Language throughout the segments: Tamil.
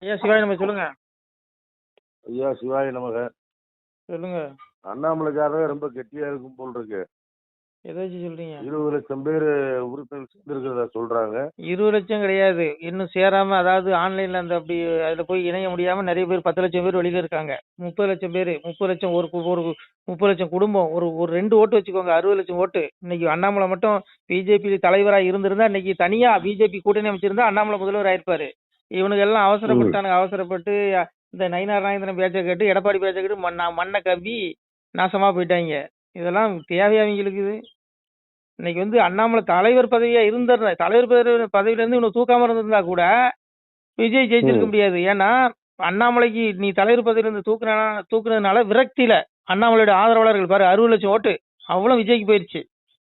ஐயா சிவாஜி நம்ம சொல்லுங்க. ஐயா சிவாய நமக. சொல்லுங்க. அண்ணாமலைக்காரவே ரொம்ப கெட்டியா இருக்கும் போல் இருக்கு. எதை வச்சு சொல்றீங்க? 20 லட்சம் பேர் உறுப்பினர்கள் சேர்ந்திருக்கிறதா சொல்றாங்க. 20 லட்சம் கிடையாது. இன்னும் சேராம, அதாவது ஆன்லைன்ல அந்த அப்படி அதுல போய் இணைய முடியாம நிறைய பேர் 10 லட்சம் பேர் வெளியில இருக்காங்க. 30 லட்சம் பேர், 30 லட்சம் ஒரு 30 லட்சம் குடும்பம், ஒரு ஒரு 2 ஓட்டு வச்சுக்கோங்க, 60 லட்சம் ஓட்டு. இன்னைக்கு அண்ணாமலை மட்டும் பிஜேபி தலைவரா இருந்திருந்தா, இன்னைக்கு தனியா பிஜேபி கூட்டணி அமைச்சிருந்தா அண்ணாமலை முதல்வர் ஆயிருப்பாரு. இவனுக்கு எல்லாம் ம். அவசரப்பட்டானுங்க. அவசரப்பட்டு இந்த நயினார் நாகேந்திரன் பேச்சை கேட்டு, எடப்பாடி பேச்சை கேட்டு மண்ணை கவ்வி நாசமா போயிட்டாங்க. இதெல்லாம் தேவையா அவங்களுக்கு இது? இன்னைக்கு வந்து அண்ணாமலை தலைவர் பதவியா இருந்த தலைவர் பதவியில இருந்து இவனை தூக்காம இருந்திருந்தா கூட விஜய் ஜெயிச்சிருக்க ம். முடியாது. ஏன்னா அண்ணாமலைக்கு நீ தலைவர் பதவியில இருந்து தூக்குனதுனால விரக்தியில அண்ணாமலையோட ஆதரவாளர்கள் பாரு 60 லட்சம் ஓட்டு அவ்வளவு விஜய்க்கு போயிருச்சு.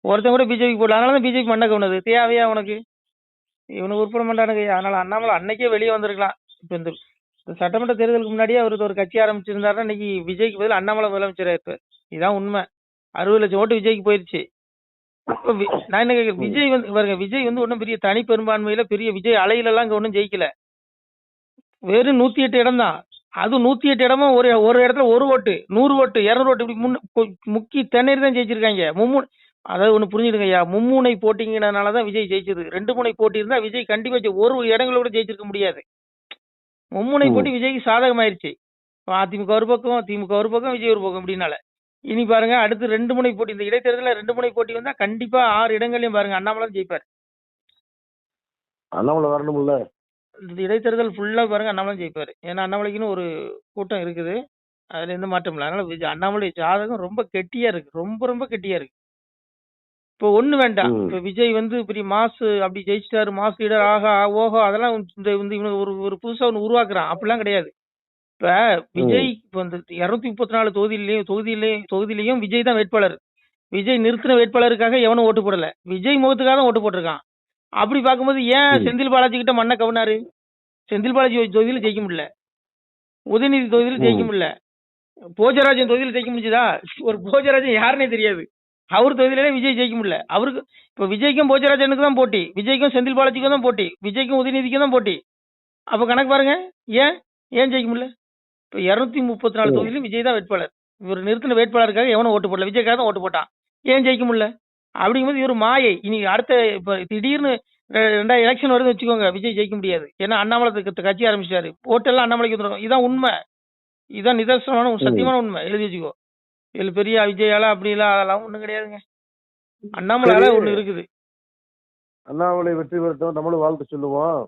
ஒருத்தன் கூட பிஜேபி போடல. அதனாலதான் பிஜேபி மண்ணை கவுனது. தேவையா உனக்கு? இவனுக்கு உட்பட மாட்டானுங்க. அதனால அண்ணாமலை அன்னைக்கே வெளியே வந்திருக்கலாம். இப்ப இந்த சட்டமன்ற தேர்தலுக்கு முன்னாடியே அவருக்கு ஒரு கட்சி ஆரம்பிச்சிருந்தாருன்னா இன்னைக்கு விஜய்க்கு பதில் அண்ணாமலை முதலமைச்சர் ஆயிருப்பார். இதான் உண்மை. 60 லட்சம் ஓட்டு விஜய்க்கு போயிருச்சு. இப்ப நான் என்ன கேட்கிறேன், விஜய் வந்து பாருங்க, விஜய் வந்து ஒன்றும் பெரிய தனி பெரும்பான்மையில பெரிய விஜய் அலையில எல்லாம் இங்க ஒன்றும் ஜெயிக்கல. வெறும் 108 இடம் தான். அது 108 இடமும் ஒரு ஒரு இடத்துல 1 ஓட்டு, 100 ஓட்டு, 200 ஓட்டு, இப்படி முக்கி திணறி தான் ஜெயிச்சிருக்காங்க. அதாவது ஒண்ணு புரிஞ்சுடுங்க ஐயா, மும்முனை போட்டிங்கிறதுனாலதான் விஜய் ஜெயிச்சது. 2 முனை போட்டி இருந்தா விஜய் கண்டிப்பா ஒரு இடங்கள கூட ஜெயிச்சிருக்க முடியாது. மும்முனை போட்டி விஜய்க்கு சாதகமாயிருச்சு. அதிமுக ஒரு பக்கம், திமுக ஒரு பக்கம், விஜய் ஒரு பக்கம் அப்படின்னால. இனி பாருங்க, அடுத்து 2 முனை போட்டி. இந்த இடைத்தேர்தலில் 2 முனை போட்டி வந்தா கண்டிப்பா 6 இடங்களையும் பாருங்க அண்ணாமலை ஜெயிப்பார். அண்ணாமலை வரணும்ல. இந்த இடைத்தேர்தல் ஃபுல்லா பாருங்க அண்ணாமலை ஜெயிப்பாரு. ஏன்னா அண்ணாமலைக்குன்னு ஒரு கூட்டம் இருக்குது. அதுல எந்த மாற்றம் இல்லை. அதனால அண்ணாமலை ஜாதகம் ரொம்ப கெட்டியா இருக்கு. ரொம்ப ரொம்ப கெட்டியா இருக்கு. இப்போ ஒண்ணு வேண்டாம். இப்ப விஜய் வந்து பெரிய மாசு அப்படி ஜெயிச்சிட்டாரு, மாசு லீடர், ஆகா ஓஹோ, அதெல்லாம் இந்த இவனுக்கு ஒரு புதுசா ஒண்ணு உருவாக்குறான். அப்படிலாம் கிடையாது. இப்ப விஜய் இப்ப இந்த 234 தொகுதியிலையும் விஜய் தான் வேட்பாளர். விஜய் நிறுத்தின வேட்பாளருக்காக எவனும் ஓட்டு போடல. விஜய் முகத்துக்காக தான் ஓட்டு போட்டிருக்கான். அப்படி பார்க்கும்போது ஏன் செந்தில் பாலாஜி கிட்ட மண்ணை கவுனாரு? செந்தில் பாலாஜி தொகுதியில ஜெயிக்க முடியல, உதயநிதி தொகுதியில ஜெயிக்க முடியல, போஜராஜன் தொகுதியில ஜெயிக்க முடிஞ்சதா? ஒரு போஜராஜன் யாருன்னே தெரியாது. அவர் தொகுதியிலே விஜய் ஜெயிக்க முடியல. அவருக்கு இப்ப விஜய்க்கும் போஜராஜனுக்கு தான் போட்டி, விஜய்க்கும் செந்தில் பாலாஜிக்கும் தான் போட்டி, விஜய்க்கும் உதயநிதிக்கும் தான் போட்டி. அப்ப கணக்கு பாருங்க, ஏன் ஏன் ஜெயிக்க முடியல? இப்ப 234 தொகுதியிலும் விஜய் தான் வேட்பாளர். இவர் நிறுத்தின வேட்பாளருக்காக எவனும் ஓட்டு போடல, விஜய்க்காக தான் ஓட்டு போட்டான். ஏன் ஜெயிக்க முடியல? அப்படிங்கும்போது இவர் மாயை. இனி அடுத்த இப்ப திடீர்னு 2 எலெக்ஷன் வருதுன்னு வச்சுக்கோங்க, விஜய் ஜெயிக்க முடியாது. ஏன்னா அண்ணாமலை கட்சி ஆரம்பிச்சிட்டாரு. ஓட்டெல்லாம் அண்ணாமலைக்கு வந்துடும். இதான் உண்மை. இதான் நிதர்சனமான சத்தியமான உண்மை. எழுதி வச்சுக்கோ. இதுல பெரிய விஜயால அப்படிலாம் அதெல்லாம் ஒண்ணும் கிடையாதுங்க. அண்ணாமலையால ஒண்ணு இருக்குது. அண்ணாமலை வெற்றி பெறட்டும், நம்மளும் வாழ்த்து சொல்லுவோம்.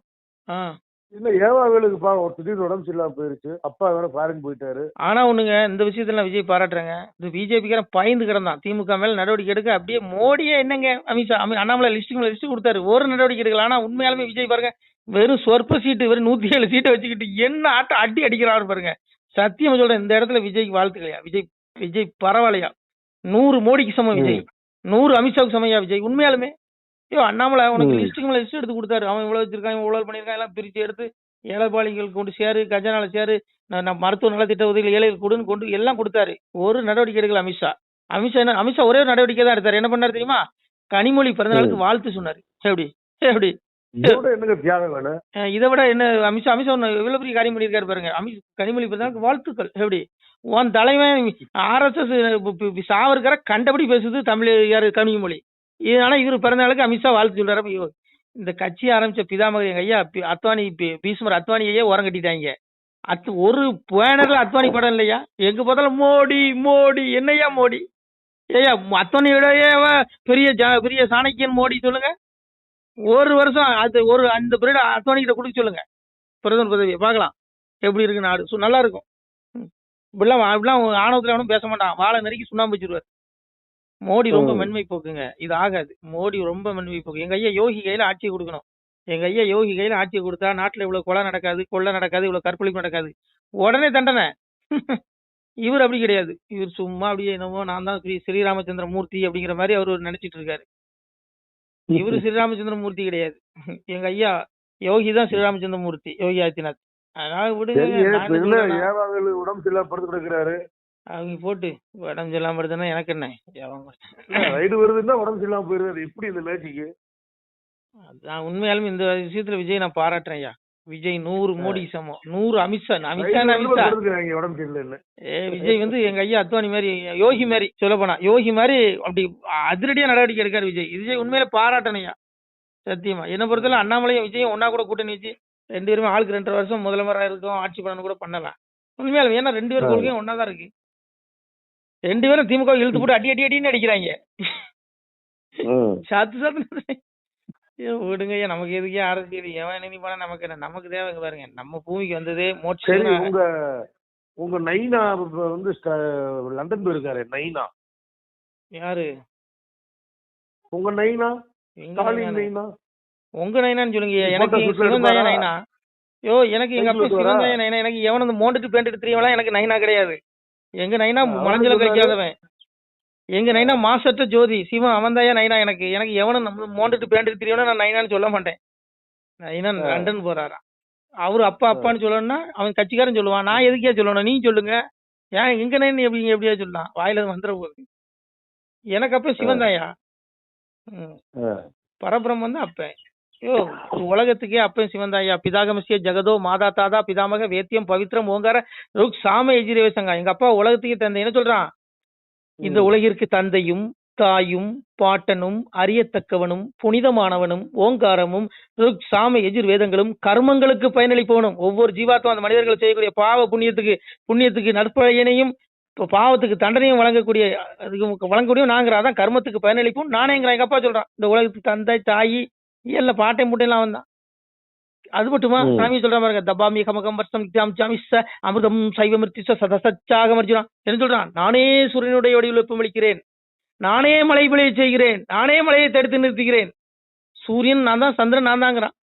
இல்ல ஏவாவேலுக்கு ஒரு திடீர்னு உடம்பு சரியில்லாம போயிருச்சு. அப்பா வேற ஃபாரின் போயிட்டாரு. ஆனா ஒண்ணுங்க, இந்த விஷயத்துல நான் விஜய் பாராட்டுறேங்க. இந்த பிஜேபிக்காரன் பயந்து கிடந்தான் திமுக மேல நடவடிக்கை எடுக்க. அப்படியே மோடியே என்னங்க அமித்ஷா அண்ணாமலை லிஸ்ட் கொடுத்தாரு, ஒரு நடவடிக்கை எடுக்கல. ஆனா உண்மையாலுமே விஜய் பாருங்க, வெறும் சொற்ப சீட்டு, வெறும் 107 சீட்டை வச்சுக்கிட்டு என்ன ஆட்டம் அடிக்கிறாரு பாருங்க. சத்தியமா சொல்றேன், இந்த இடத்துல விஜய்க்கு வாழ்த்துக்கலையா? விஜய் பரவாயில்லையா? 100 மோடிக்கு சமம் விஜய், 100 அமித்ஷாவுக்கு சமையா விஜய். உண்மையாலுமே அண்ணாமலை உனக்கு லிஸ்ட் எடுத்து கொடுத்தாரு. அவன் இவ்வளவு வச்சிருக்கான், இவ்வளவு பண்ணிருக்கான், எல்லாம் பிரிச்சு எடுத்து ஏழைப்பாளிகள் கொண்டு சேரு, கஜானால சேரு, மருத்துவ நலத்திட்ட உதவிகள் ஏழைகள் கொடுன்னு கொண்டு எல்லாம் கொடுத்தாரு. ஒரு நடவடிக்கை எடுக்கல அமித்ஷா. அமித்ஷா ஒரே ஒரு நடவடிக்கை தான் எடுத்தாரு. என்ன பண்ணாரு தெரியுமா? கனிமொழி பிறந்த நாளுக்கு வாழ்த்து சொன்னாரு. எப்படி எப்படி இதை விட என்ன? அமித்ஷா எவ்வளவு பெரிய காரியம் பண்ணியிருக்காரு பாருங்க. கனிமொழி பிறந்த நாளுக்கு வாழ்த்துக்கள். எப்படி உன் தலைவன் RSS சாவர்கர கண்டபடி பேசுது தமிழ் யாரு? கனிமொழி. ஆனா இவர் பிறந்த நாளுக்கு அமித்ஷா வாழ்த்து சொல்றாரு. இந்த கட்சி ஆரம்பிச்ச பிதாமகர் எங்க ஐயா அத்வானி, பீஷ்மர் அத்வானியே உரம் கட்டிட்டாங்க. ஒரு பேனர்ல அத்வானி படம் இல்லையா? எங்க பார்த்தாலும் மோடி மோடி. என்னையா மோடி? ஏயா அத்வானியோட பெரிய சாணக்கியன் மோடி சொல்லுங்க. ஒரு வருஷம் அது அந்த பீரியட் அத்வானி கிட்ட கொடுக்க சொல்லுங்க பிரதமர் பதவியை, பார்க்கலாம் எப்படி இருக்கு நாடு. நல்லா இருக்கும். இப்படிலாம் ஆணவத்துல அவனும் பேச மாட்டான். வாழை நெருக்கி சுண்ணாம்பு வச்சிருவார். மோடி ரொம்ப மென்மை போக்குங்க. இது ஆகாது. மோடி ரொம்ப மென்மை போக்கு. எங்க ஐயா யோகி கையில ஆட்சியை கொடுக்கணும். எங்க ஐயா யோகி கையில ஆட்சியை கொடுத்தா நாட்டுல இவ்வளவு கொலை நடக்காது, கொள்ளை நடக்காது, இவ்வளவு கற்பழிப்பு நடக்காது. உடனே தண்டனை. இவர் அப்படி கிடையாது. இவர் சும்மா அப்படியே என்னமோ நான் தான் ஸ்ரீராமச்சந்திர மூர்த்தி அப்படிங்கிற மாதிரி அவர் நினைச்சிட்டு இருக்காரு. இவரு ஸ்ரீராமச்சந்திர மூர்த்தி கிடையாது. எங்க ஐயா யோகி தான் ஸ்ரீராமச்சந்திர மூர்த்தி, யோகி ஆதித்யநாத். அதனால விடுங்க. உடம்பு சரியில்லாம படுத்து கிடக்குறாரு. அவங்க போட்டு உடம்பு சரியில்லாம படுத்துனா எனக்கு என்ன? ரைடு வருதுன்னா உடம்பு சரியில்லாம போயிருவாரு. எப்படி இந்த மேட்சிக்கு? உண்மையாலுமே இந்த விஷயத்துல விஜய் நான் பாராட்டுறேன் ஐயா. விஜய் 100 மோடி சமம், 100 அமித்ஷா. உடம்பு சரியில்லை. விஜய் வந்து எங்க ஐயா அத்வானி மாதிரி, யோகி மாதிரி சொல்ல போனா, யோகி மாதிரி அப்படி அதிரடியா நடவடிக்கை எடுக்காரு விஜய். விஜய் உண்மையில பாராட்டணையா, சத்தியமா. என்ன பொறுத்தவரை அண்ணாமலையும் விஜயும் ஒன்னா கூட கூட்டணி வச்சு 2 பேருமே ஆளுக்கு 2 வருஷம் முதல்வராக இருக்கும், ஆட்சி பண்ணணும் கூட பண்ணலாம் உண்மையால. ஏன்னா 2 பேரும் கொள்கையும் ஒன்னா தான் இருக்கு. 2 பேரும் திமுக இழுத்து போட்டு அடி அடி அடின்னு அடிக்கிறாங்க. சாத்து விடுங்க ஐயா, நமக்கு எதுக்கே அரசியல், எவன் என்ன பண்ணா நமக்கு என்ன, நமக்கு தேவை பாருங்க. நம்ம பூமிக்கு வந்ததே மோட்சம். உங்க நைனா வந்து லண்டன் போயிருக்காரு. நைனா யாரு? உங்க நைனா? நைனா? உங்க நைனான்னு சொல்லுங்க. எனக்கு சிவந்தாயா நைனா. எனக்கு எங்க அப்பா சிவந்தாயா நைனா. எனக்கு எவன் அந்த மோண்டுட்டு பேண்டுட்டு தெரியவெல்லாம் எனக்கு நைனா கிடையாது. எங்க நைனா மலஞ்சல கழிக்காதவன். எங்க நைனா மாசற்ற ஜோதி சிவன், அவன் தாயா நைனா. எனக்கு எவனும் நம்ம மோண்டுட்டு பேண்டுட்டு தெரியவனா நான் நைனான்னு சொல்ல மாட்டேன். நைனா லண்டன் போறாரா, அவரு அப்பா அப்பான்னு சொல்லணும்னா அவன் கட்சிக்காரன் சொல்லுவான். நான் எதுக்கே சொல்லணும், நீ சொல்லுங்க. ஏன் எங்க நைன் எப்படியா சொல்லலாம், வாயில வந்துட போகுது. எனக்கு அப்ப சிவன் தாயா, பரபிரம் வந்து அப்ப. உலகத்துக்கே அப்பன் சிவன் தாயா. பிதாகமசிய ஜெகதோ மாதா தாதா பிதாமக வேத்தியம் பவித்ரம் ஓங்கார ருக் சாம எஜிரே சங்கா. எங்க அப்பா உலகத்துக்கே தந்தை. என்ன சொல்றான்? இந்த உலகிற்கு தந்தையும் தாயும் பாட்டனும் அறியத்தக்கவனும் புனிதமானவனும் ஓங்காரமும் சாம எதிர் வேதங்களும் கர்மங்களுக்கு பயனளிப்பவனும். ஒவ்வொரு ஜீவாத்மா அந்த மனிதர்கள் செய்யக்கூடிய பாவ புண்ணியத்துக்கு நற்பயனையும் பாவத்துக்கு தண்டனையும் வழங்கக்கூடிய நாங்கிற. அதான் கர்மத்துக்கு பயனளிப்பும் நானேங்கிற. எங்க அப்பா சொல்றான், இந்த உலகத்துக்கு தந்தை தாயி இல்ல பாட்டை முட்டையெல்லாம் வந்தான். அது மட்டுமா சாமி சொல்ற மாதிரி தபாமி கமகம் வருஷம் அமிர்தம் சைவமிருத்தி சதசச்சாக மர்ஜுனான். என்ன சொல்றான்? நானே சூரியனுடைய வடிவில் வெப்பமளிக்கிறேன், நானே மழை விளைய செய்கிறேன், நானே மழையை தடுத்து நிறுத்துகிறேன். சூரியன் நான் தான், சந்திரன் நான் தாங்கிறான்.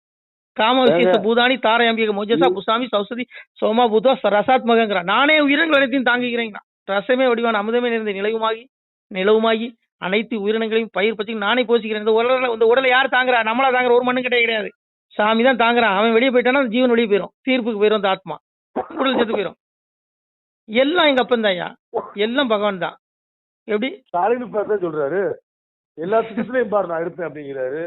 காம விசேஷ பூதானி தாரை அம்பிக மோஜசா புசாமி சௌசதி சோமா பூதா ரசாத்மகங்கிறான். நானே உயிரினங்கள் அனைத்தையும் தாங்குகிறேன். ரசமே வடிவான அமுதமே நிறைந்த நிலவுமாகி அனைத்து உயிரினங்களையும் பயிர் பற்றி நானே போசிக்கிறேன். இந்த உடலை யார் தாங்குறா? நம்மளா தாங்குற? ஒரு மண்ணு கிடையாது, சாமி தான் தாங்குறான். அவன் வெளியே போயிட்டானா ஜீவன் வெளியே போயிடும், தீர்ப்புக்கு போயிடும், அந்த ஆத்மா உடல் செத்து போயிடும். எல்லாம் எங்க அப்பன் தான்யா, எல்லாம் பகவான் தான். எப்படி சொல்றாரு? எல்லா திட்டத்திலையும் பாரு நான் இருப்பேன் அப்படிங்கிறாரு.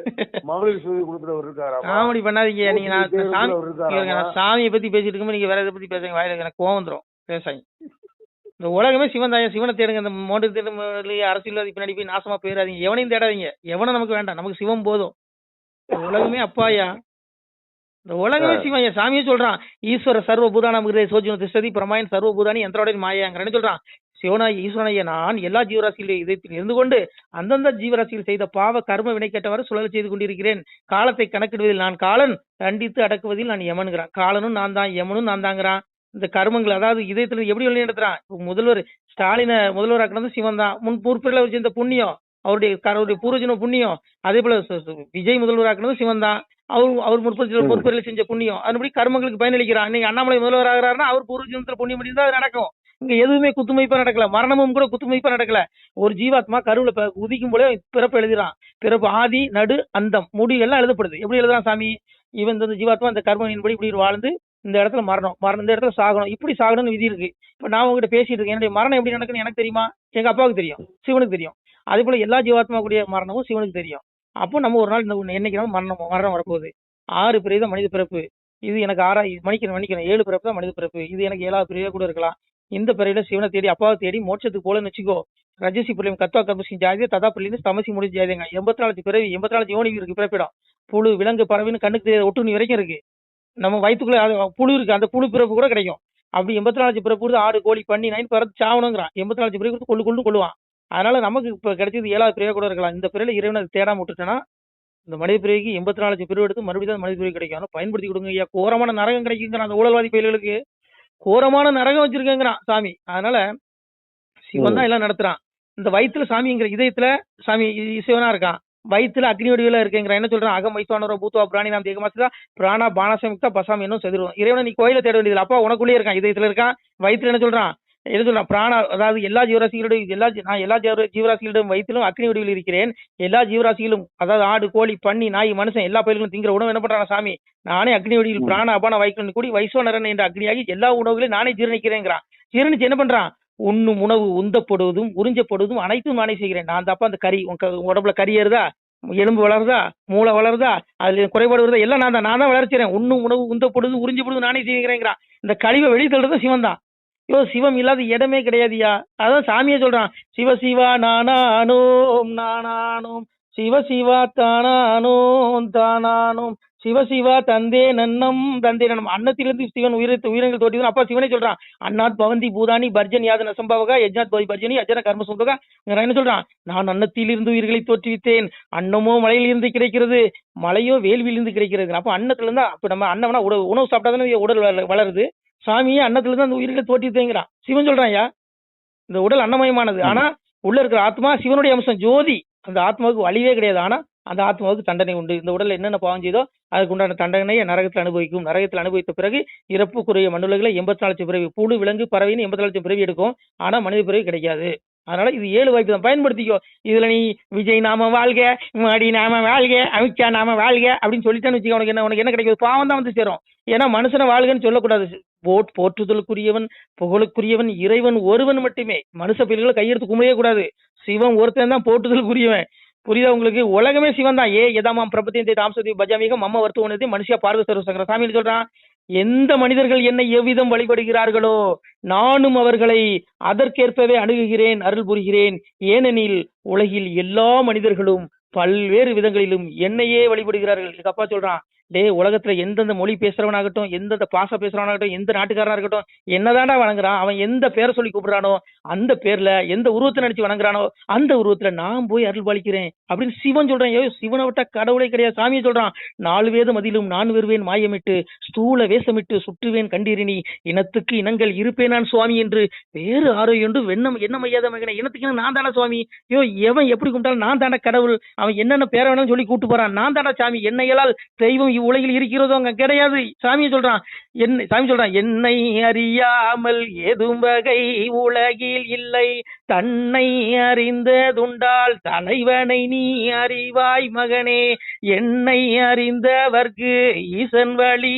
மகளிர் சுய கொடுக்குறவர் இருக்காரா? காமெடி பண்ணாதீங்க நீங்க. நான் சாமியை பத்தி பேசிட்டு இருக்கும்போது நீங்க வேற எதை பத்தி பேசுங்க, வாயில எனக்கு கோவம் வந்துடும். பேசாங்க. இந்த உலகமே சிவன் தாயா, சிவனை தேடுங்க. இந்த மோண்டு தேடும் அரசியல்வாதி பின்னாடி போய் நாசமா போயிடாதீங்க. எவனையும் தேடாதீங்க, எவனும் நமக்கு வேண்டாம், நமக்கு சிவம் போதும். உலகமே அப்பாயா, இந்த உலகமே சிவன். சாமியே சொல்றான், ஈஸ்வர சர்வபூதானம் சோஜன திஷ்டதி பிரமாயன் சர்வபூதானி யந்திரோட மாயாங்கிறன்னு சொல்றான். சிவனாய் ஈஸ்வரனைய நான் எல்லா ஜீவராசிகளுடைய இதயத்தில் இருந்து கொண்டு அந்தந்த ஜீவராசிகள் செய்த பாவ கர்ம வினை கேட்டவாறு சுழல் செய்து கொண்டிருக்கிறேன். காலத்தை கணக்கிடுவதில் நான் காலன், தண்டித்து அடக்குவதில் நான் யமனுங்கிறான். காலனும் நான் தான், யமனும் நான் தாங்கிறான். இந்த கர்மங்கள், அதாவது இதயத்துல எப்படி வழி நடத்துறான்? முதல்வர் ஸ்டாலினை முதல்வராக்கினது சிவன் தான். முற்புற இந்த புண்ணியம், அவருடைய பூர்வஜன புண்ணியம். அதே போல விஜய் முதல்வராக்கினது சிவன் தான். அவர் பொறுப்புகளை செஞ்ச புண்ணியம். அதுபடி கர்மங்களுக்கு பயனளிக்கிறான். நீங்க அண்ணாமலை முதல்வர் ஆகிறாருன்னா அவர் பூர்வஜனத்துல புண்ணியம் பண்ணி தான் அது நடக்கும். இங்க எதுவுமே குத்துமைப்பா நடக்கல, மரணமும் கூட குத்துமைப்பா நடக்கல. ஒரு ஜீவாத்மா கருவுல உதிக்கும் போல பிறப்பு எழுதுறான். பிறப்பு ஆதி நடு அந்தம் முடிவு எல்லாம் எழுதப்படுது. எப்படி எழுதுறான் சாமி? இவன் இந்த ஜீவாத்மா இந்த கர்மனின்படி இப்படி வாழ்ந்து இந்த இடத்துல மரணம், இந்த இடத்துல சாகணும், இப்படி சாகணும்னு விதி இருக்கு. இப்ப நான் உங்ககிட்ட பேசிட்டு இருக்கேன், என்னுடைய மரணம் எப்படி நடக்குன்னு எனக்கு தெரியுமா? எங்க அப்பாவுக்கு தெரியும், சிவனுக்கு தெரியும். அதே போல எல்லா ஜீவாத்மா கூடிய மரணமும் சிவனுக்கு தெரியும். அப்போ நம்ம ஒரு நாள் இந்த என்னைக்கு மரணம் வரப்போகுது. 6 பிறவி தான் மனித பிறப்பு. இது எனக்கு 6 மன்னிக்கணும் 7 பிறப்பு தான் மனித பிறப்பு. இது எனக்கு 7வது பிறவியா கூட இருக்கலாம். இந்த பிறவில சிவனை தேடி அப்பாவை தேடி மோட்சத்துக்கு போலன்னு வச்சுக்கோ. ரஜசி புள்ளியம் கத்வா கர்மசிங் ஜாதியா ததா புள்ளின்னு தமசி முடிஞ்சு ஜாதிங்க. 84 பிறவி, 84 யோனி இருக்கு பிறப்பிடம். புழு விலங்கு பறவைன்னு கண்ணுக்கு ஒட்டுணி வரைக்கும் இருக்கு. நம்ம வயிற்றுக்குள்ள புழு இருக்கு, அந்த புழு பிறப்பு கூட கிடைக்கும். அப்படி 84 பிறப்பு ஆடு கோழி பண்ணி நைன் பறந்து சாவணுங்கிறான். 84 பிறகு கொள்ளுவான். அதனால நமக்கு இப்ப கிடைச்சது 7வது பிறவியா கூட இருக்கலாம். இந்த பிறவில இறைவனை தேடாம விட்டுட்டேன்னா இந்த மனித பிறவிக்கு 84 பிரிவு எடுத்து மறுபடியும் தான் மனித பிறவி கிடைக்கும். ஆனால் பயன்படுத்தி கொடுங்க ஐயா. கோரமான நரகம் கிடைக்குங்கிறான் அந்த ஊழல்வாதி பயிர்களுக்கு. கோரமான நரகம் வச்சிருக்கேங்கிறான் சாமி. அதனால சிவன் தான் எல்லாம் நடத்துறான். இந்த வயிற்றுல சாமிங்கிற இதயத்துல சாமி சிவனா இருக்கான். வயிற்றுல அக்னி வடிவில இருக்குங்கிறான். என்ன சொல்றான்? அகம் வைஸ்வானோர பூத்துவா பிராணி நாம் தேகமாசிதா பிராணா பானசமிக்தா பசாமி என்னும் செதுருவோம். இறைவனை நீ கோயில தேட வேண்டியது. அப்பா உனக்குள்ளே இருக்கான், இதயத்துல இருக்கான். வயிற்றுல என்ன சொல்றான்? பிராண, அதாவது எல்லா ஜீவராசிகளுடைய நான் எல்லா ஜீவராசிகளிடம் வயிற்றிலும் அக்னி வடிவில் இருக்கிறேன். எல்லா ஜீவராசிகளும், அதாவது ஆடு கோழி பன்னி நாய் மனுஷன் எல்லா பயிர்களும் திங்கிற உணவு என்ன பண்றாங்க சாமி? நானே அக்னி வடிவில் பிராண அபான வைக்கணும் கூடி வைஸ்வநரன் என்ற அக்னியாகி எல்லா உணவுகளையும் நானே ஜீரணிக்கிறேங்கிறான். ஜீரணிச்சு என்ன பண்றான்? உண்ணும் உணவு உந்தப்படுவதும் உறிஞ்சப்படுவதும் அனைத்தும் நானே செய்கிறேன். நான் தப்பா அந்த கறி உடம்புல கறி ஏறுதா, எலும்பு வளருதா, மூளை வளருதா, அதுல குறைபாடு வருதா, எல்லாம் நான் தான் வளர்ச்சிறேன். உண்ணும் உணவு உந்தப்படுது உறிஞ்சப்படுது நானே செய்கிறேங்கிறான். இந்த கழிவை வெளியே தள்ளுறது சிவன் தான். சிவம் இல்லாத இடமே கிடையாதுயா. அதான் சாமியே சொல்றான், சிவ சிவா நானானோம் நானானோம், சிவ சிவா தானானோம் தானானோம், சிவ சிவா தந்தே நன்னம் தந்தே நன்னம். அன்னத்திலிருந்து சிவன் உயிரினங்கள் தோற்றிதான். அப்பா சிவனே சொல்றான், அன்னாத் பவந்தி பூதானி பர்ஜன் யாதன சம்பவகா யஜ்ஞாத் பவி பர்ஜனி அஜன கர்ம சுந்தகா. என்ன சொல்றான், நான் அன்னத்திலிருந்து உயிர்களை தோற்றுவித்தேன். அன்னமோ மலையிலிருந்து கிடைக்கிறது, மலையோ வேள்வியிலிருந்து கிடைக்கிறது. அப்போ அன்னத்துல இருந்தா, அப்ப நம்ம அன்னம்னா உணவு சாப்பிட்டாதானே உடல் வளருது. சாமியே அன்னத்துல இருந்து அந்த உயிர்களை தோற்றிவித்தேங்கிறான். சிவன் சொல்றான், இந்த உடல் அன்னமயமானது. ஆனா உள்ள இருக்கிற ஆத்மா சிவனுடைய அம்சம், ஜோதி. அந்த ஆத்மாவுக்கு வலிவே கிடையாது. ஆனா அந்த ஆத்மாவுக்கு தண்டனை உண்டு. இந்த உடல் என்னென்ன பாவம் செய்தோ அதுக்கு உண்டான தண்டனையை நரகத்தில் அனுபவிக்கும். நரகத்தில் அனுபவித்த பிறகு இறப்புக்குரிய மண்ணுலகில் 84 லட்சம் பிறவி, புழு விலங்கு பறவைன்னு 84 லட்சம் பிறவி எடுக்கும். ஆனா மனித பிறவி கிடைக்காது. அதனால இது 7 வாய்ப்பு தான், பயன்படுத்திக்கோ. இதுல நீ விஜய் நாம வாழ்க, மோடி நாம வாழ்க, அமித்ஷா நாம வாழ்க அப்படின்னு சொல்லிட்டான்னு வச்சுக்க, உனக்கு என்ன கிடைக்கும்? பாவம் தான் வந்து சேரும். ஏன்னா மனுஷனை வாழ்கன்னு சொல்லக்கூடாது. போற்றுதலுக்குரியவன் புகழுக்குரியவன் இறைவன் ஒருவன் மட்டுமே. மனுஷ பிள்ளைகளை கையெடுத்து கும்பிடவே கூடாது. சிவன் ஒருத்தன் தான் போற்றுதலுக்குரியவன். புரியுதா உங்களுக்கு? உலகமே சிவன் தான். எதாமாம் பிரபத்தியத்தை தாம்சதி பஜாமிகம் அம்மா வருத்துவனத்தை மனுஷியா பார்வ சர்வசங்கர. சாமி சொல்றான், எந்த மனிதர்கள் என்னை எவ்விதம் வழிபடுகிறார்களோ நானும் அவர்களை அதற்கேற்பவே அணுகுகிறேன், அருள் புரிகிறேன். ஏனெனில் உலகில் எல்லா மனிதர்களும் பல்வேறு விதங்களிலும் என்னையே வழிபடுகிறார்கள். இதுக்கு அப்பா சொல்றான், உலகத்துல எந்தெந்த மொழி பேசுறவனாகட்டும், எந்தெந்த பாச பேசுறவனாகட்டும், எந்த நாட்டுக்காரனா இருக்கட்டும், என்னதாண்டா வணங்குறான். அவன் எந்த பேரை சொல்லி கூப்பிடுறானோ அந்த பேர்ல, எந்த உருவத்தை நினைச்சு வணங்குறானோ அந்த உருவத்துல நான் போய் அருள் பாலிக்கிறேன் அப்படின்னு சிவன் சொல்றான். சிவனை விட்டா கடவுளே கிடையாது. சாமியை சொல்றான், 4 வேத மதிலும் நான் வருவேன் மாயமிட்டு, ஸ்தூல வேஷமிட்டு சுற்றுவேன் கண்டிரினி, இனத்துக்கு இனங்கள் இருப்பேன் நான் சுவாமி என்று வேறு ஆரோக்கியம் வெண்ணம் என்ன மையாத மகனே, இனத்துக்கு நான் தானே சுவாமி. எவன் எப்படி கும்பிட்டாலும் நான் தானே கடவுள். அவன் என்னென்ன பேரை வேணாலும் சொல்லி கூப்பிட்டு போறான், நான் தானே சாமி. என்னையெல்லாம் தெய்வம் இவ்வுலகில் இருக்கிறதோ அங்க கிடையாது. சாமி சொல்றான், என்னை அறியாமல் எதும் வகை உலகில் இல்லை, தன்னை அறிந்ததுண்டால் தலைவனை நீ அறிவாய் மகனே, என்னை அறிந்தவர்க்கு ஈசன் வழி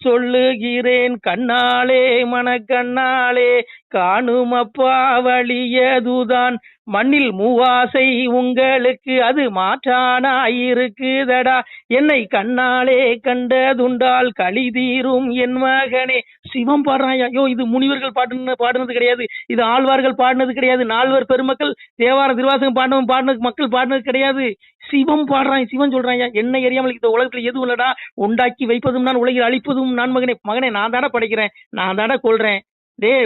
சொல்லுகிறேன் கண்ணாலே மனக்கண்ணாலே, காணும் அப்பா வழியதுதான் மண்ணில் மூவாசை உங்களுக்கு அது மாற்றானாயிருக்குதடா, என்னை கண்ணாலே கண்டதுண்டால் களி தீரும் என் மகனே. சிவம் பாடுறாயா. இது முனிவர்கள் பாடுனது கிடையாது, இது ஆழ்வார்கள் பாடினது கிடையாது, 4 பெருமக்கள் தேவாரம் திருவாசகம் பாடினது மக்கள் பாடினது கிடையாது. சிவம் பாடுறான். சிவன் சொல்றான், என்னை அறியாமல் இந்த உலகத்துல எதுவும் இல்லடா, உண்டாக்கி வைப்பதும் நான், உலகில் அழிப்பதும் நான் மகனே நான் தானே படைக்கிறேன், நான் தானே கொள்றேன்.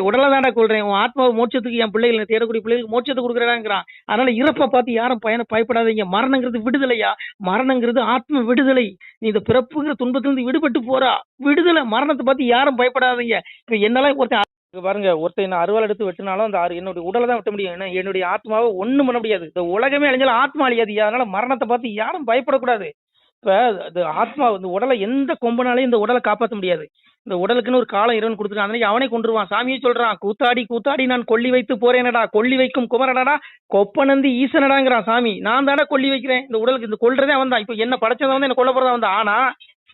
உடலை தாண்டா கொள்றேன். உன் ஆத்மாவை மோட்சத்துக்கு என் பிள்ளைகள் தேடக்கூடிய பிள்ளைகளுக்கு மோட்சத்தை கொடுக்குறாங்கிறான். அதனால இறப்பை பார்த்து யாரும் பயப்படாதீங்க. மரணங்கிறது விடுதலையா? மரணங்கிறது ஆத்ம விடுதலை. நீ இந்த பிறப்புங்கிற துன்பத்திலிருந்து விடுபட்டு போறா விடுதலை. மரணத்தை பார்த்து யாரும் பயப்படாதீங்க. இப்ப என்னால பாருங்க, ஒருத்தர் அறுவாள் எடுத்து வெட்டினாலும் அந்த என்னுடைய உடலை தான் வெட்ட முடியும். என்னுடைய ஆத்மாவை ஒண்ணும் பண்ண முடியாது. இந்த உலகமே அழிஞ்சாலும் ஆத்மா அழியாது. அதனால மரணத்தை பார்த்து யாரும் பயப்படக்கூடாது. இப்ப ஆத்மா இந்த உடலை எந்த கொம்பனாலையும் இந்த உடலை காப்பாற்ற முடியாது. இந்த உடலுக்குன்னு ஒரு காலம் இறைவன் கொடுத்துருக்கான். அதனால அவனே கொண்டுருவான். சாமியே சொல்றான், கூத்தாடி நான் கொல்லி வைத்து போறேனடா, கொல்லி வைக்கும் குமரனடா, கொப்பனந்தி ஈசனடாங்கிறான் சாமி. நான் தானே கொல்லி வைக்கிறேன் இந்த உடலுக்கு. இந்த கொல்றதே அவன் தான். இப்ப என்ன படைச்சதை வந்து என்ன கொல்ல போறதா வந்தான். ஆனா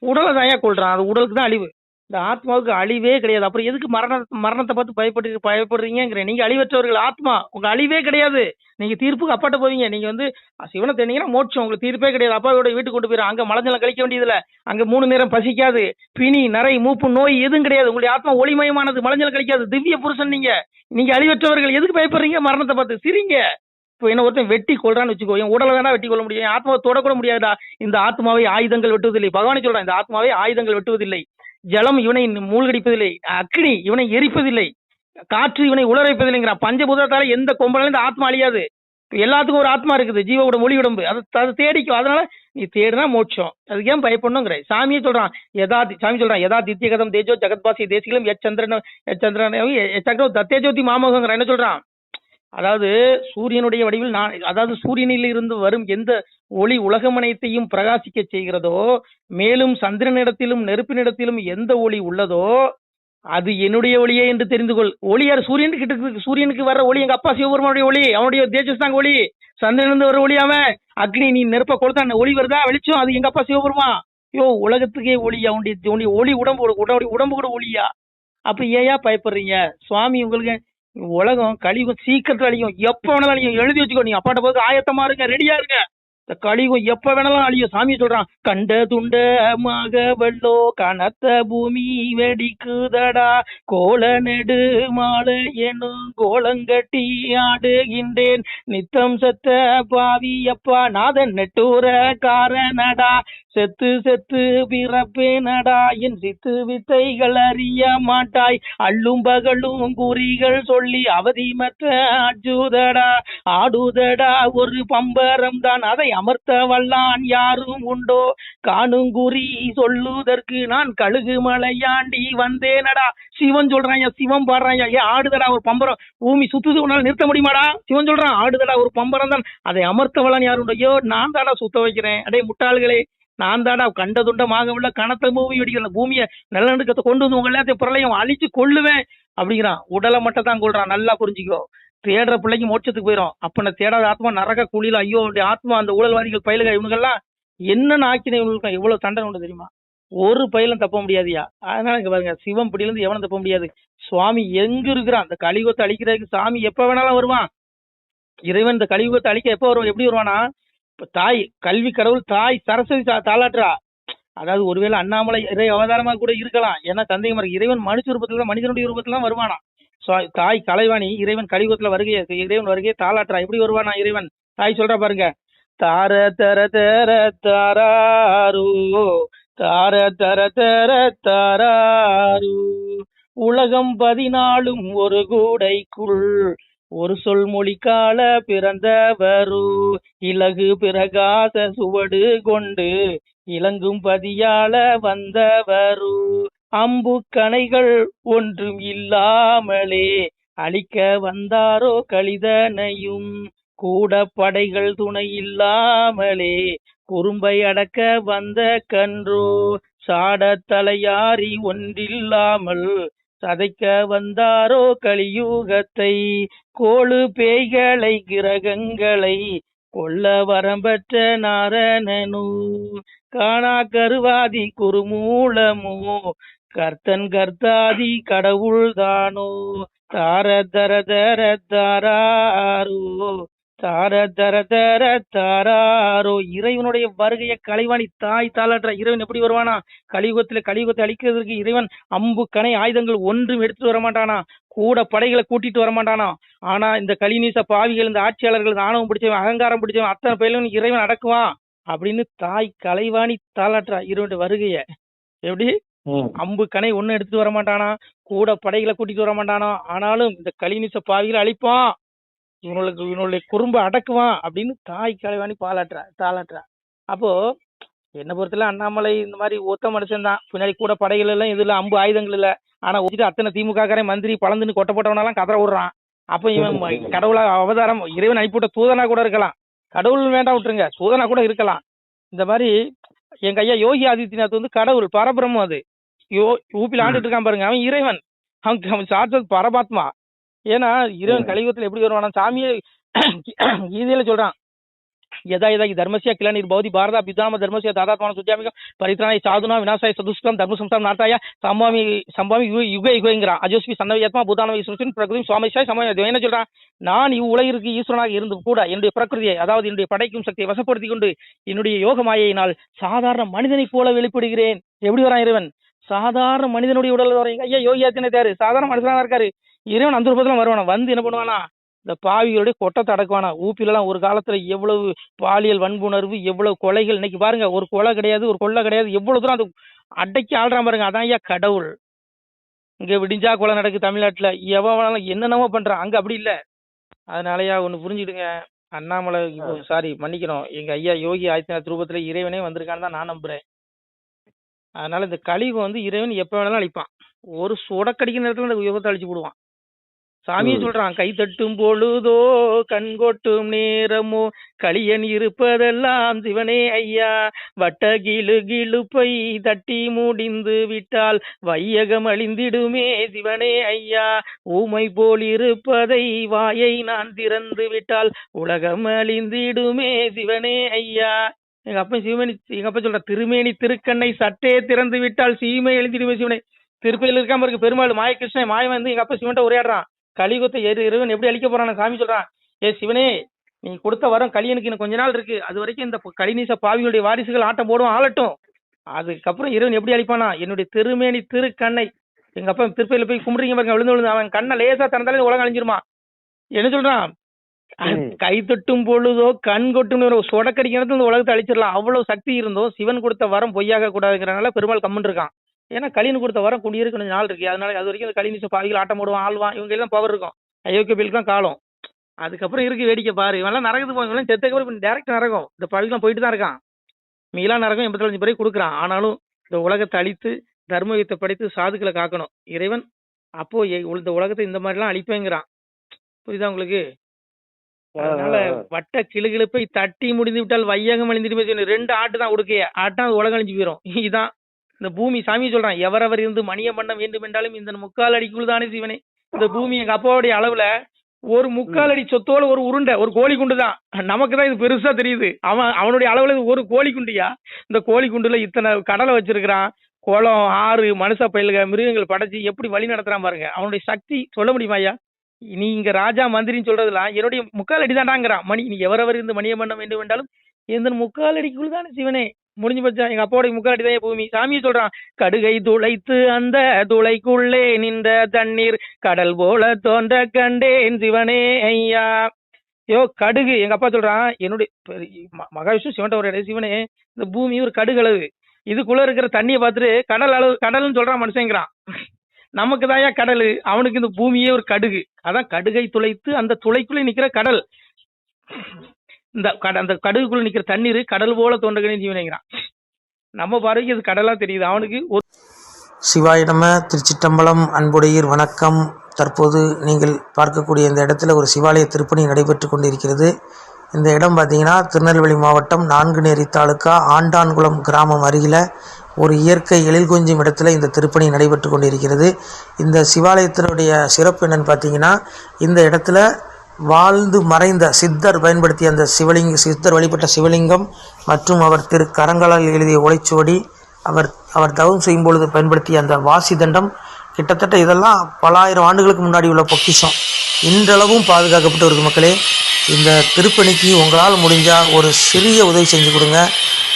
உடலை தாயா கொள்றான். அது உடலுக்கு தான் அழிவு. இந்த ஆத்மாவுக்கு அழிவே கிடையாது. அப்புறம் எதுக்கு மரணத்தை பார்த்து பயப்படுறீங்கிறேன். நீங்க அழிவற்றவர்கள். ஆத்மா உங்க அழிவே கிடையாது. நீங்க தீர்ப்புக்கு அப்பாட்ட போவீங்க. நீங்க வந்து சிவனை தேடிங்கன்னா மோட்சம். உங்களுக்கு தீர்ப்பே கிடையாது. அப்பாவோட வீட்டுக்கு கொண்டு போயிடும். அங்க மலஞ்சலம் கழிக்க வேண்டியதுல, அங்க 3 நேரம் பசிக்காது, பிணி நரை மூப்பு நோய் எதுவும் கிடையாது. உங்களுடைய ஆத்மா ஒளிமயமானது, மலஞ்சலம் கழிக்காது, திவ்ய புருஷன். நீங்க அழிவற்றவர்கள். எதுக்கு பயப்படுறீங்க மரணத்தை பார்த்து? சிரிங்க. இப்போ என்ன ஒருத்தன் வெட்டி கொள்றான்னு வச்சுக்கோ, என் உடலை வேணா வெட்டி கொள்ள முடியும், ஆத்மாவை தொடக்கூட முடியாதுடா. இந்த ஆத்மாவை ஆயுதங்கள் வெட்டுவதில்லை. பகவானே சொல்றான், இந்த ஆத்மாவை ஆயுதங்கள் வெட்டுவதில்லை. ஜலம் இவனை மூழ்கடிப்பதில்லை, அக்னி இவனை எரிப்பதில்லை, காற்று இவனை உலர வைப்பதில்லைங்கிறான். பஞ்சபூதத்தால எந்த கொம்பனாலும் இந்த ஆத்மா அழியாது. எல்லாத்துக்கும் ஒரு ஆத்மா இருக்குது, ஜீவோட மொழி உடம்பு. அதை தேடிக்கும். அதனால நீ தேடினா மோட்சம். அதுக்கு ஏன் பயப்படணுங்கிற சாமியே சொல்றான். சாமி சொல்றான், யதா தித்யகதம் தேஜோ ஜெகத்பாசி தேசிகளும் எச்சந்திரன் தத்தேஜோதி மாமோகங்கிற. என்ன சொல்றான்? அதாவது சூரியனுடைய வடிவில் அதாவது சூரியனில் இருந்து வரும் எந்த ஒளி உலகமனைத்தையும் பிரகாசிக்க செய்கிறதோ, மேலும் சந்திரனிடத்திலும் நெருப்பினிடத்திலும் எந்த ஒளி உள்ளதோ அது என்னுடைய ஒளியே என்று தெரிந்து கொள். ஒளி யார்? சூரியனுக்கு வர்ற ஒளி எங்க அப்பா சிவபெருமானுடைய ஒளி, அவனுடைய தேஜஸ் தாங்க ஒளி. சந்திரனிலிருந்து வர ஒளி அவன். அக்னி நீ நெருப்ப கொடுத்தா ஒளி வருதா வெளிச்சம், அது எங்க அப்பா சிவபெருமான். உலகத்துக்கே ஒளி அவனுடைய ஒளி. உடம்பு கூட ஒளியா? அப்ப ஏயா பயப்படுறீங்க? சுவாமி உங்களுக்கு உலகம் கழிவும் சீக்கிரத்துல அழியும், எப்ப வேணாலும் அழியும். எழுதி வச்சுக்கோ. நீங்க அப்பாட்ட போது ஆயத்தமா இருங்க, ரெடியா இருங்க. இந்த கலியுகம் எப்ப வேணாலும் அழியும். சாமி சொல்றான், கண்ட துண்டமாக வெள்ளோ கனத்த பூமி வெடிக்குதடா, கோல நெடு மாலை எனும் கோலங்கட்டி ஆடுகின்றேன், நித்தம் செத்த பாவி அப்பா நாதன் நெட்டூர காரணடா, செத்து செத்து பிறப்பேனடா, என் சித்து வித்தைகள் அறிய மாட்டாய், அள்ளும் பகலும் குறிகள் சொல்லி அவதிமற்ற அச்சுதடா, ஆடுதடா ஒரு பம்பரம் தான், அதை அமர்த்த வல்லான் யாரும் உண்டோ, காணுங்குறி சொல்லுதற்கு நான் கழுகு மலையாண்டி வந்தேனடா. சிவன் சொல்றான், சிவன் பாடுறான், ஆடுதடா ஒரு பம்பரம், பூமி சுத்துது உன்னால நிறுத்த முடியுமாடா. சிவன் சொல்றான், ஆடுதடா ஒரு பம்பரம் தான், அதை அமர்த்த வல்லான் யாரும் உண்டோ. ஐயோ நான் தாடா சுத்த வைக்கிறேன், அடே முட்டாள்களே, நான் தாடா கண்ட துண்டமாக உள்ள கனத்த பூமி வெடிக்கிற பூமியை நிலநடுக்கத்தை கொண்டு வந்து உங்க எல்லாத்தையும் பிரளயம் அழிச்சு கொள்ளுவேன் அப்படிங்கிறான். உடலை மட்டும் தான் கொள்றான், நல்லா புரிஞ்சுக்கோ. தேடுற பிள்ளைக்கு மோட்சத்துக்கு போயிடும். அப்ப நான் தேடாத ஆத்மா நரக குழியில, ஐயோ ஆத்மா அந்த ஊழல்வாதிகள் பயிலுக இவனுங்கெல்லாம் என்னென்ன ஆக்கின இவங்களுக்கு எவ்வளவு தண்டனை உண்டு தெரியுமா. ஒரு பயிலும் தப்ப முடியாதியா. அதனால இங்க பாருங்க, சிவம் பிடியிலிருந்து எவனும் தப்ப முடியாது. சுவாமி எங்க இருக்கிறான், அந்த கலியுகத்தை அழிக்கிறதுக்கு சாமி எப்ப வேணாலும் வருவான். இறைவன் இந்த கலியுகத்தை அழிக்க எப்ப வருவான், எப்படி வருவானா, இப்ப தாய் கல்வி கடவுள் தாய் சரஸ்வதி தாளாட்டுறா. அதாவது ஒருவேளை அண்ணாமலை இறை அவதாரமாக கூட இருக்கலாம். ஏன்னா சந்தேகம் இருக்கு, இறைவன் மனுஷ ரூபத்துல மனிதனுடைய ரூபத்துல தான் வருவானா. தாய் கலைவாணி இறைவன் கலியுகத்துல வருகையை இறைவன் வருகையை தாளாட்டுறா. எப்படி வருவானா இறைவன், தாய் சொல்றா பாருங்க, தார தர தர தாராரு, தார தர தர தாராரு, உலகம் 14 ஒரு கூடைக்குள் ஒரு சொல் மொழிக்கால பிறந்தவரு, இலகு பிரகாச சுவடு கொண்டு இலங்கும் பதியால வந்தவரு, அம்பு கணைகள் ஒன்றும் இல்லாமலே அழிக்க வந்தாரோ கலிதனையும், கூட படைகள் துணை இல்லாமலே குறும்பை அடக்க வந்த கன்றோ, சாட தலையாரி ஒன்றில்லாமல் சதைக்க வந்தாரோ கலியுகத்தை, கோளு பேய்களை கிரகங்களை கொல்ல வரம்பற்ற நாரணனு, காணா கருவாதி குருமூலமோ கர்த்தன் கர்த்தாதி கடவுள் தானோ, தார தர தர தாராரோ, தார தர தர தாராரோ. இறைவனுடைய வருகையை கலைவாணி தாய் தாளாற்ற. இறைவன் எப்படி வருவானா, கலியுகத்தை அழிக்கிறதுக்கு இறைவன் அம்பு கணை ஆயுதங்கள் ஒன்றும் எடுத்துட்டு வரமாட்டானா, கூட படைகளை கூட்டிட்டு வரமாட்டானா. ஆனா இந்த கலிநீச பாவிகள், இந்த ஆட்சியாளர்கள், ஆணவம் பிடிச்சவன் அகங்காரம் பிடிச்சவன் அத்தனை பேரும் இறைவன் அடக்குவான் அப்படின்னு தாய் கலைவாணி தாளாற்றா இறைவனுடைய வருகைய. எப்படி அம்பு கணை ஒன்னும் எடுத்துட்டு வரமாட்டானா, கூட படைகளை கூட்டிட்டு வரமாட்டானா, ஆனாலும் இந்த கலிநீச பாவிகளை அழிப்பான், இவனுடைய குறும்பு அடக்குவான் அப்படின்னு தாய் கலைவாணி தாளாற்றா. அப்போ என்ன பொறுத்தல அண்ணாமலை இந்த மாதிரி ஒத்த மனுஷன் தான். பின்னாடி கூட படைகள் எல்லாம் இதுல அம்பு ஆயுதங்கள் இல்ல. ஆனா வச்சுட்டு அத்தனை திமுக காரன் மந்திரி பழந்துன்னு கொட்ட போட்டவனெல்லாம் கதற விடுறான். அப்ப இவன் கடவுளா அவதாரம் இறைவன் அனுப்பிவிட்ட தூதனா கூட இருக்கலாம். கடவுள் வேண்டாம் விட்டுருங்க, சூதனா கூட இருக்கலாம். இந்த மாதிரி எங்க ஐயா யோகி ஆதித்யநாத் வந்து கடவுள் பரபிரம்மம். அது ஊப்பில் ஆண்டுட்டு இருக்கான் பாருங்க, அவன் இறைவன், அவன் சாட்சாத் பரமாத்மா. ஏன்னா இறைவன் கலியுகத்துல எப்படி வருவானா, சாமியே கீதையில சொல்றான், यदा यदा धर्मस्य किलनिर्भवति भारत पितामह धर्मस्य दादात्मान सुजामिकं परित्राणाय साधुना विनाशाय सदुष्कृतं धर्म संस्थानं नाटाय संभावी युगे युगेங்கிறான். அஜோஸ்மி சன்னவியத்மா பூதானவ ஈஸ்வரன் பிரகிருதி சுவாமிஷாய் சமயம் என்ன சொல்றான், நான் இவ்வுலகிற்கு ஈஸ்வரனாக இருந்து கூட என்னுடைய பிரகிருதியை, அதாவது என்னுடைய படைக்கும் சக்தியை வசப்படுத்தி கொண்டு என்னுடைய யோக மாயையினால் சாதாரண மனிதனை போல வெளிப்படுகிறேன். எப்படி வரான் இறைவன், சாதாரண மனிதனுடைய உடல் வர. ஐயா யோகி ஆதித்யநாத் சாதாரண மனுஷனா இருக்காரு, இறைவன் அந்த ரூபத்துல வருவானா, வந்து என்ன பண்ணுவானா, இந்த பாவிகளுடைய கொட்டத்தை அடக்குவானா. ஊப்பிலெல்லாம் ஒரு காலத்துல எவ்வளவு பாலியல் வன்புணர்வு, எவ்வளவு கொலைகள். இன்னைக்கு பாருங்க, ஒரு கொலை கிடையாது, ஒரு கொள்ளை கிடையாது, எவ்வளவு தூரம் அது அடக்கி ஆள்றான் பாருங்க. அதான் ஐயா கடவுள். இங்க விடிஞ்சா கொலை நடக்கு தமிழ்நாட்டுல, எவனாலும் என்னென்னமோ பண்றான், அங்க அப்படி இல்ல. அதனாலயா ஒண்ணு புரிஞ்சுடுங்க, அண்ணாமலை சாரி மன்னிக்கணும், எங்க ஐயா யோகி ஆதித்யநாத் ரூபத்துல இறைவனே வந்திருக்கான்னு தான் நான் நம்புறேன். அதனால இந்த கலியுகம் வந்து இறைவன் எப்ப வேணாலும் அழிப்பான். ஒரு சுடக்கடிக்கிற நேரத்துல இந்த யுகத்தை அழிச்சு போடுவான். சாமியே சொல்றான், கை தட்டும் பொழுதோ கண்கொட்டும் நேரமோ களியன் இருப்பதெல்லாம் சிவனே ஐயா, வட்ட கிழுப்பை தட்டி முடிந்து விட்டால் வையகம் அழிந்திடுமே சிவனே ஐயா, ஊமை போல் இருப்பதை வாயை நான் திறந்து விட்டால் உலகம் அழிந்திடுமே சிவனே ஐயா. எங்க அப்பா சிவமணி, எங்க அப்பா சொல்ற, திருமேனி திருக்கண்ணை சட்டே திறந்து விட்டால் சீமை எழுந்திடுமே சிவனே. திருப்பதியில் இருக்காம இருக்கு பெருமாள் மாயகிருஷ்ணன் மாயம் வந்து எங்க அப்பா சிவன்ட்ட உரையாடுறான், கலியுகத்தை இறைவன் எப்படி அழிக்க போறான். சாமி சொல்றான், ஏ சிவனே, நீ கொடுத்த வரம் கலியனுக்கு இன்னும் கொஞ்ச நாள் இருக்கு. அது வரைக்கும் இந்த கலிநீச பாவிகளுடைய வாரிசுகள் ஆட்டம் போடும், ஆளட்டும். அதுக்கப்புறம் இறைவன் எப்படி அழிப்பானா, என்னுடைய திருமேனி திருக்கண்ணை, எங்க அப்பா திருப்பதியில போய் கும்பிடுறீங்க பாருங்க, விழுந்து விழுந்து அவன் கண்ணை லேசா திறந்தாலே உலகம் அழிஞ்சிருமா. என்ன சொல்றான், கை தொட்டும் பொழுதோ கண் கொட்டும் சொடக்கடிக்கிறது இந்த உலகத்தை அழிச்சிடலாம். அவ்வளவு சக்தி இருந்தோம் சிவன் கொடுத்த வரம் பொய்யாக கூடாதுங்கிறனால பெருமாள் கம்மன் இருக்கான். ஏன்னா கலியன் கொடுத்த வரம் குடியிருக்கு கொஞ்சம் நாள் இருக்கு. அதனால அது வரைக்கும் கலிநீச பாவிகள் ஆட்டம் போடுவான், ஆழ்வான், இவங்க எல்லாம் பவர் இருக்கும். அயோக்கிய பேருக்கு தான் காலம். அதுக்கப்புறம் இருக்கு வேடிக்கை பாரு. இவெல்லாம் நரகத்துக்கு போவாங்க, செத்தக்கப்புறம் டேரக்ட் நரகம். இந்த பாவிலாம் போயிட்டு தான் இருக்கான். மீளா நரகம் 85 பேரை கொடுக்குறான். ஆனாலும் இந்த உலகத்தை அழித்து தர்மயுத்தை படைத்து சாதுக்களை காக்கணும் இறைவன். அப்போ இந்த உலகத்தை இந்த மாதிரிலாம் அழிப்பேங்கிறான். புரியுதா உங்களுக்கு? அதனால வட்ட கிளுகிழப்பை தட்டி முடிந்து விட்டால் வையகம் அழிந்துட்டு 2 ஆட்டு தான் உடுக்கைய ஆட்டா அது உலகம் அழிஞ்சு போயிடும். இதுதான் இந்த பூமி. சாமி சொல்றான், எவரவர் இருந்து மணிய பண்ண வேண்டும் என்றாலும் இந்த 3/4 அடிக்குள் தானே சிவனே. இந்த பூமி எங்க அப்பாவுடைய அளவுல ஒரு 3/4 அடி சொத்தோட ஒரு உருண்டை, ஒரு கோழி குண்டு தான். நமக்கு தான் இது பெருசா தெரியுது. அவனுடைய அளவுல இது ஒரு கோழி குண்டியா. இந்த கோழி குண்டுல இத்தனை கடலை வச்சிருக்கிறான், குளம், ஆறு, மனுஷ பயில்க, மிருகங்கள் படைச்சு எப்படி வழி நடத்துறான் பாருங்க. அவனுடைய சக்தி சொல்ல முடியுமா ஐயா? நீ இங்க ராஜா மந்திரின்னு சொல்றதுலாம் என்னுடைய 3/4 அடி தாண்டாங்கிறான். மணி நீ எவரவர் இருந்து மணிய பண்ண வேண்டும் என்றாலும் இந்த 3/4 அடிக்குள் தானே சிவனே. முடிஞ்சு போச்சா? எங்க அப்பாவுடைய 3/4 அடி தான் பூமி. சாமியை சொல்றான், கடுகை துளைத்து அந்த துளைக்குள்ளே நின்ற தண்ணீர் கடல் போல தோன்ற கண்டேன் சிவனே ஐயா. கடுகு. எங்க அப்பா சொல்றான், என்னுடைய மகாவிஷ்ணு சிவன் ஒரு சிவனே, இந்த பூமி ஒரு கடுகு அளவு, இதுக்குள்ள இருக்கிற தண்ணியை பார்த்துட்டு கடல் அளவு கடல்னு சொல்றான் மனுஷங்கிறான். நமக்கு தாயா கடல், அவனுக்கு இந்த பூமியே ஒரு கடுகு. அதான் கடுகை துளைத்து அந்த துளைக்குள்ள நிக்கிற கடல். அந்த கடுகுக்குள்ள நிக்கிற தண்ணீர் கடல் போல தோன்றகனே ஜீவனைங்கிறான். நம்ம பார்வைக்கு இது கடலா தெரியுது, அவனுக்கு. சிவாய நம. திருச்சிற்றம்பலம். அன்புடையீர் வணக்கம். தற்போது நீங்கள் பார்க்கக்கூடிய இந்த இடத்துல ஒரு சிவாலய திருப்பணி நடைபெற்று கொண்டிருக்கிறது. இந்த இடம் பார்த்தீங்கன்னா திருநெல்வேலி மாவட்டம் நான்குநேரி தாலுக்கா ஆண்டான்குளம் கிராமம் அருகில் ஒரு இயற்கை எழில் கொஞ்சம் இடத்துல இந்த திருப்பணி நடைபெற்று கொண்டிருக்கிறது. இந்த சிவாலயத்தினுடைய சிறப்பு என்னன்னு பார்த்தீங்கன்னா, இந்த இடத்துல வாழ்ந்து மறைந்த சித்தர் பயன்படுத்திய அந்த சித்தர் வழிபட்ட சிவலிங்கம் மற்றும் அவர் கரங்களால் எழுதிய ஓலைச்சுவடி, அவர் தவம் செய்யும் பொழுது பயன்படுத்திய அந்த வாசி தண்டம், கிட்டத்தட்ட இதெல்லாம் பல ஆயிரம் ஆண்டுகளுக்கு முன்னாடி உள்ள பொக்கிஷம் இன்றளவும் பாதுகாக்கப்பட்டு இருக்கு. மக்களே, இந்த திருப்பணிக்கு உங்களால் முடிஞ்சால் ஒரு சிறிய உதவி செஞ்சு கொடுங்க.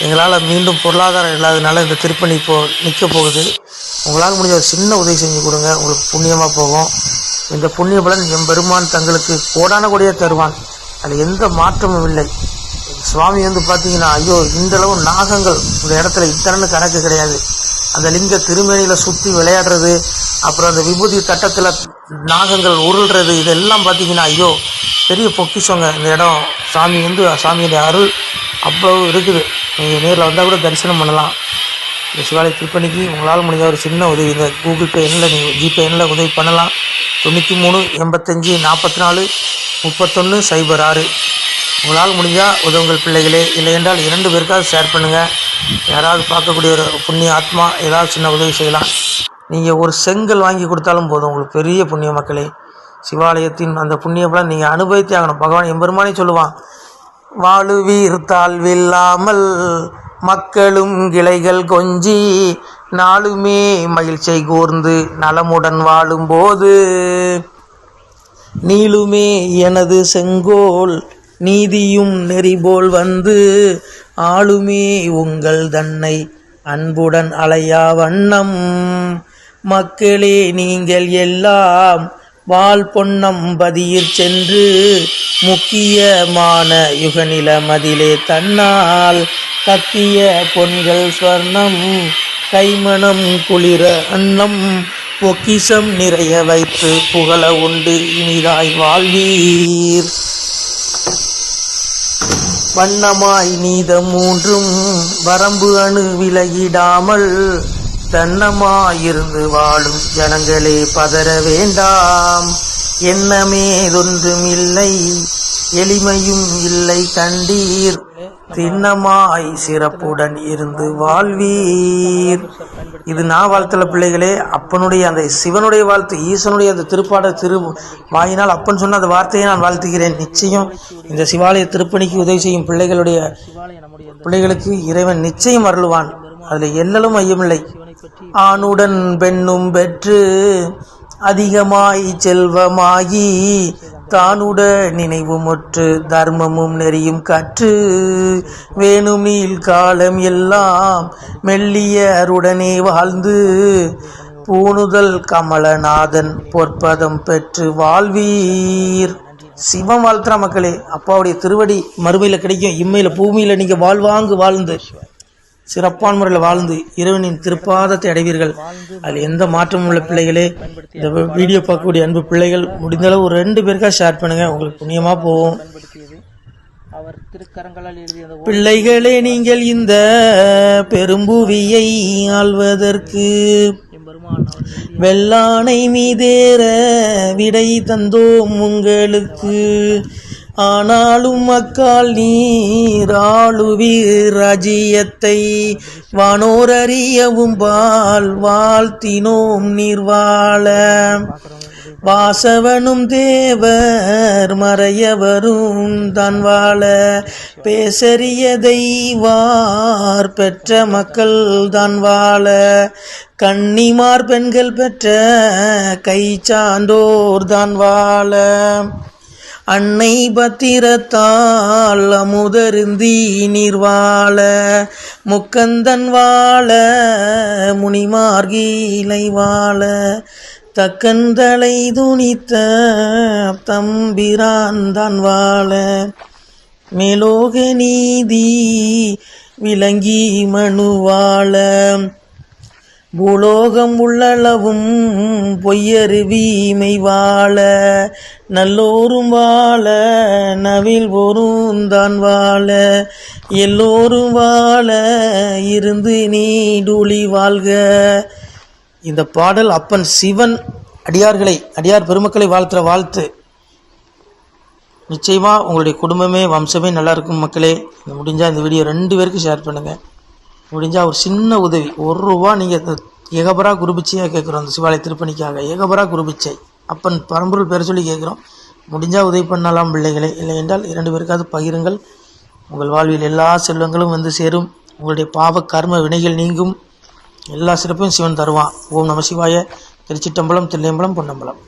எங்களால் மீண்டும் பொருளாதாரம் இல்லாததுனால இந்த திருப்பணி இப்போது நிற்க போகுது. உங்களால் முடிஞ்ச ஒரு சின்ன உதவி செஞ்சு கொடுங்க, உங்களுக்கு புண்ணியமாக போகும். இந்த புண்ணிய பலன் எம்பெருமான் தங்களுக்கு கோடான கோடியாக தருவான், அதில் எந்த மாற்றமும் இல்லை. சுவாமி பார்த்தீங்கன்னா, ஐயோ இன்றளவு நாகங்கள் இந்த இடத்துல இத்தனை கணக்கு கிடையாது. அந்த லிங்க திருமேனியில் சுற்றி விளையாடுறது, அப்புறம் அந்த விபூதி தட்டத்தில் நாகங்கள் உருள்றது, இதெல்லாம் பார்த்தீங்கன்னா ஐயோ பெரிய பொக்கிஷங்க இந்த இடம். சாமியுடைய அருள் அவ்வளவு இருக்குது. நீங்கள் நேரில் வந்தால் கூட தரிசனம் பண்ணலாம். இந்த சிவாலய திருப்பணிக்கு உங்களால் முடிஞ்ச ஒரு சின்ன உதவி, இந்த கூகுள் பே எண்ணில் நீங்கள் ஜிபே எண்ணில் உதவி பண்ணலாம். 93 85 44 31 06. உங்களால் முடிஞ்சால் உதவுங்கள் பிள்ளைகளே. இல்லை என்றால் 2 பேருக்காவது ஷேர் பண்ணுங்கள். யாராவது பார்க்கக்கூடிய ஒரு புண்ணிய ஆத்மா ஏதாவது சின்ன உதவி செய்யலாம். நீங்கள் ஒரு செங்கல் வாங்கி கொடுத்தாலும் போதும், உங்களுக்கு பெரிய புண்ணிய. மக்களே, சிவாலயத்தின் அந்த புண்ணிய பலன் நீங்கள் அனுபவித்தே ஆகணும். பகவான் எம்பெருமானே சொல்லுவான், வாழுவீர் தாழ்வில்லாமல் மக்களும் கிளைகள் கொஞ்சி நாளுமே மகிழ்ச்சியை கூர்ந்து நலமுடன் வாழும்போது நீளுமே எனது செங்கோல் நீதியும் நெறிபோல் வந்து ஆளுமே உங்கள் தன்னை அன்புடன் அலையா வண்ணம். மக்களே, நீங்கள் எல்லாம் வால் பொன்னம் பதியிற் சென்று முக்கியமான யுகநில மதிலே தன்னால் கத்திய பொன்கள் ஸ்வர்ணம் கைமணம் குளிர அன்னம் பொக்கிஷம் நிறைய வைத்து புகழ உண்டு இனிதாய் வாழ்வீர். வண்ணமாய் நீதம் 3ம் வரம்பு அணு விலகிடாமல் தன்னமாயிருந்து வாழும் ஜனங்களே பதற வேண்டாம். எண்ணமேதொன்றும் இல்லை எளிமையும் இல்லை கண்டீர், திண்ணமாய் சிறப்புடன் இருந்து வாழ்வீர். இது நான் வாழ்த்தல பிள்ளைகளே, அப்பனுடைய அந்த சிவனுடைய வாழ்த்து, ஈசனுடைய அந்த திருப்பாடல் வாயினால் அப்பன் சொன்ன அந்த வார்த்தையை நான் வாழ்த்துகிறேன். நிச்சயம் இந்த சிவாலய திருப்பணிக்கு உதவி செய்யும் பிள்ளைகளுக்கு இறைவன் நிச்சயம் அருள்வான், அதில் எல்லலும் ஐயமில்லை. ஆணுடன் பெண்ணும் பெற்று அதிகமாய் செல்வமாகி தானுட நினைவுமுற்று தர்மமும் நெறியும் கற்று வேணும் நீள் காலம் எல்லாம் மெல்லியருடனே வாழ்ந்து பூணுதல் கமலநாதன் பொற்பதம் பெற்று வாழ்வீர். சிவம் வாழ்த்துற மக்களே, அப்பாவுடைய திருவடி மறுமையில் கிடைக்கும், இம்மையில் பூமியில் நீங்கள் வாழ்வாங்கு வாழ்ந்து சிறப்பான முறையில் வாழ்ந்து இறைவனின் திருப்பாதத்தை அடைவீர்கள். அதில் எந்த மாற்றமும் உள்ள பிள்ளைகளே, இந்த வீடியோ பார்க்கக்கூடிய அன்பு பிள்ளைகள் முடிந்தளவு ஒரு 2 பேருக்கா ஷேர் பண்ணுங்கள், உங்களுக்கு புண்ணியமாக போகும். பிள்ளைகளே, நீங்கள் இந்த பெரும்புவியை ஆள்வதற்கு வெள்ளானை மீதேற விடை தந்தோம் உங்களுக்கு. ஆனாலும் அக்கால் நீர் ஆளுவீர் ராஜ்யத்தை வானோர் அறியவும் வாழ்த்தினோம் நீர் வாழ. வாசவனும் தேவர் மறையவரும் தான் வாழ பேசறியதை வார் பெற்ற மக்கள் தான் வாழ. கன்னிமார் பெண்கள் பெற்ற கை சான்றோர் தான் வாழ. அன்னை பத்திரத்தால் அமுதருந்தி நீர் வாழ. முக்கந்தன் வாழ முனிமார்கீலை வாழ. தக்கந்தலை துணித்த தம்பிரான் தான் வாழ. மேலோக நீதி விளங்கி மனு வாழ. பூலோகம் உள்ளளவும் பொய்யருவீமை வாழ. நல்லோரும் வாழ நவில் ஒருந்தான் வாழ. எல்லோரும் வாழ இருந்து நீடுழி வாழ்க. இந்த பாடல் அப்பன் சிவன் அடியார் பெருமக்களை வாழ்த்துற வாழ்த்து. நிச்சயமாக உங்களுடைய குடும்பமே வம்சமே நல்லா இருக்கும் மக்களே. முடிஞ்சால் இந்த வீடியோ 2 பேருக்கு ஷேர் பண்ணுங்கள். முடிஞ்சால் ஒரு சின்ன உதவி, ₹1 நீங்கள் ஏகபரா குருபிச்சையாக கேட்குறோம். அந்த சிவாலய திருப்பணிக்காக ஏகபரா குருபிச்சை அப்பன் பரம்பொருள் பேர் சொல்லி கேட்குறோம். முடிஞ்சால் உதவி பண்ணலாம் பிள்ளைகளே. இல்லை என்றால் 2 பேருக்காவது பகிருங்கள். உங்கள் வாழ்வில் எல்லா செல்வங்களும் வந்து சேரும். உங்களுடைய பாவ கர்ம வினைகள் நீங்கும். எல்லா சிறப்பையும் சிவன் தருவான். ஓம் நம சிவாய. திருச்சிட்டம்பலம், தில்லையம்பலம், பொன்னம்பலம்.